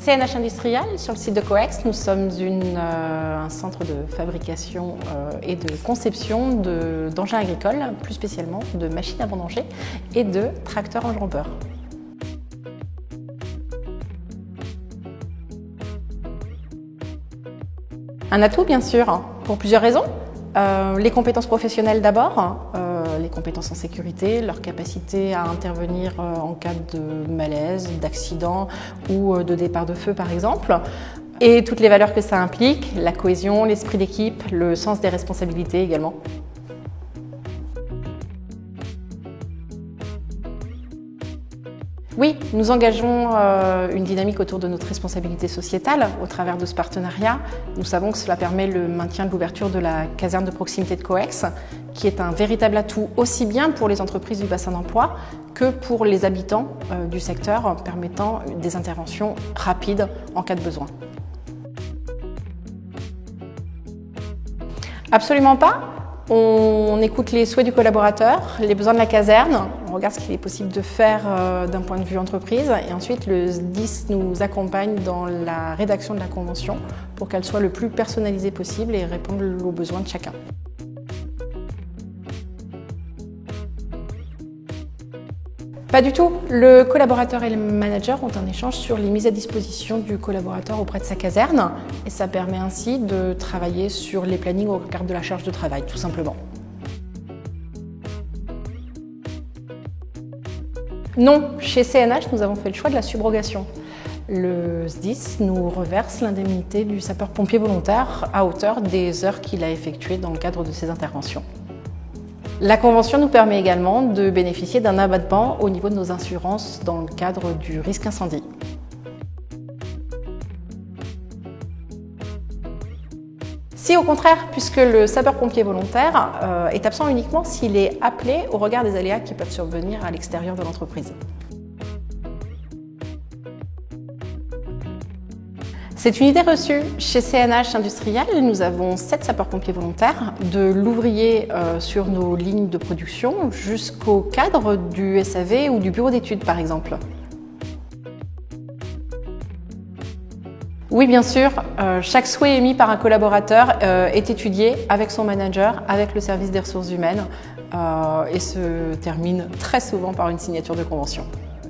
CNH Industrial, sur le site de Coex, nous sommes un centre de fabrication et de conception d'engins agricoles, plus spécialement de machines à vendanger et de tracteurs enjambeurs. Un atout, bien sûr, pour plusieurs raisons. Les compétences professionnelles d'abord, les compétences en sécurité, leur capacité à intervenir en cas de malaise, d'accident ou de départ de feu par exemple, et toutes les valeurs que ça implique, la cohésion, l'esprit d'équipe, le sens des responsabilités également. Oui, nous engageons une dynamique autour de notre responsabilité sociétale au travers de ce partenariat. Nous savons que cela permet le maintien de l'ouverture de la caserne de proximité de Coex, qui est un véritable atout aussi bien pour les entreprises du bassin d'emploi que pour les habitants du secteur, permettant des interventions rapides en cas de besoin. Absolument pas. On écoute les souhaits du collaborateur, les besoins de la caserne, on regarde ce qu'il est possible de faire d'un point de vue entreprise et ensuite le SDIS nous accompagne dans la rédaction de la convention pour qu'elle soit le plus personnalisée possible et réponde aux besoins de chacun. Pas du tout. Le collaborateur et le manager ont un échange sur les mises à disposition du collaborateur auprès de sa caserne et ça permet ainsi de travailler sur les plannings au regard de la charge de travail, tout simplement. Non, chez CNH, nous avons fait le choix de la subrogation. Le SDIS nous reverse l'indemnité du sapeur-pompier volontaire à hauteur des heures qu'il a effectuées dans le cadre de ses interventions. La convention nous permet également de bénéficier d'un abattement au niveau de nos assurances dans le cadre du risque incendie. Si au contraire, puisque le sapeur-pompier volontaire est absent uniquement s'il est appelé au regard des aléas qui peuvent survenir à l'extérieur de l'entreprise. C'est une idée reçue. Chez CNH Industrial, nous avons 7 sapeurs-pompiers volontaires, de l'ouvrier sur nos lignes de production jusqu'au cadre du SAV ou du bureau d'études par exemple. Oui, bien sûr, chaque souhait émis par un collaborateur est étudié avec son manager, avec le service des ressources humaines et se termine très souvent par une signature de convention.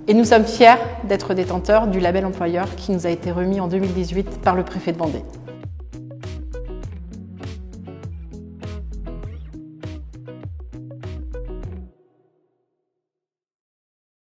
Et nous sommes fiers d'être détenteurs du label employeur qui nous a été remis en 2018 par le préfet de Vendée.